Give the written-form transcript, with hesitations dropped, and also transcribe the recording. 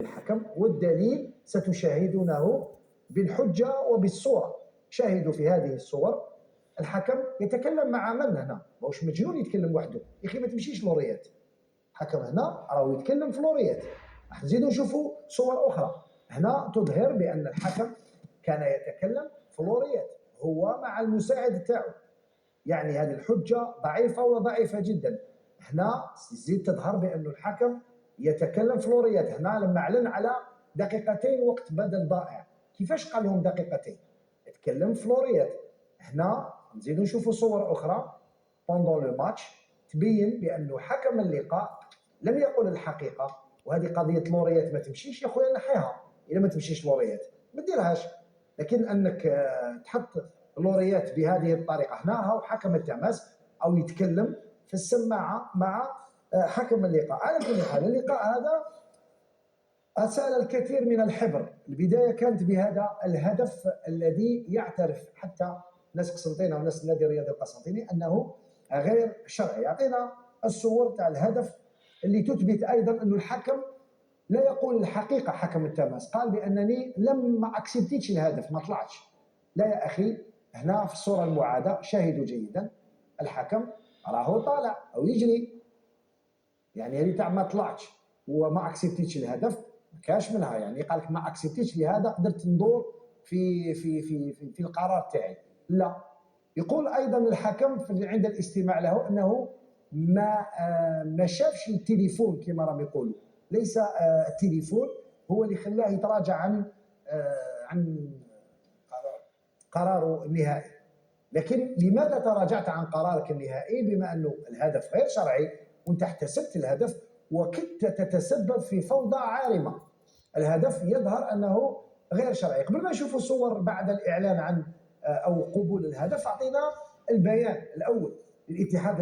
الحكم، والدليل ستشاهدونه بالحجة وبالصورة. شاهدوا في هذه الصور الحكم يتكلم مع من هنا؟ ماهوش مجنون يتكلم وحده، يا اخي ما تمشيش لوريات. الحكم هنا راهو يتكلم في لوريات. راح نزيدوا نشوفوا صور اخرى هنا تظهر بان الحكم كان يتكلم في لوريات هو مع المساعد تاعو. يعني هذه الحجة ضعيفة وضعيفة جدا. هنا تزيد تظهر بأن الحكم يتكلم في لوريات. هنا لما أعلن على دقيقتين وقت بدل ضائع، كيفاش قال لهم دقيقتين؟ يتكلم في لوريات. هنا نزيدوا نشوفوا صور أخرى بوندون لو ماتش تبين بأنه حكم اللقاء لم يقل الحقيقة. وهذه قضية لوريات ما تمشيش يا خويا، نحيها. إذا ما تمشيش لوريات ما ديرهاش، لكن أنك تحط لوريات بهذه الطريقه. هنا هو حكم التماس او يتكلم في السماعه مع حكم اللقاء. على كل حال اللقاء هذا اسال الكثير من الحبر. البدايه كانت بهذا الهدف الذي يعترف حتى ناس قسنطينه وناس النادي الرياضي القسنطيني انه غير شرعي. يعطينا الصور تاع الهدف اللي تثبت ايضا انه الحكم لا يقول الحقيقه. حكم التماس قال بانني لم اكسبتيش الهدف، ما طلعتش. لا يا اخي، هنا في الصورة المعادة شاهدوا جيدا الحكم راهو طالع أو يجري. يعني هذه تاع ما طلعتش وما اكسبتيتش الهدف ما كاش منها. يعني قال لك ما اكسبتيتش لهذا قدرت ندور في القرار تاعي. لا، يقول أيضا الحكم عند الاستماع له أنه ما شافش التليفون كما راهم يقولوا. ليس التليفون هو اللي خلاه يتراجع عن قراره النهائي. لكن لماذا تراجعت عن قرارك النهائي بما أنه الهدف غير شرعي وانت احتسبت الهدف وكنت تتسبب في فوضى عارمة؟ الهدف يظهر أنه غير شرعي. قبل ما نشوفوا صور بعد الإعلان عن أو قبول الهدف، أعطينا البيان الأول للاتحاد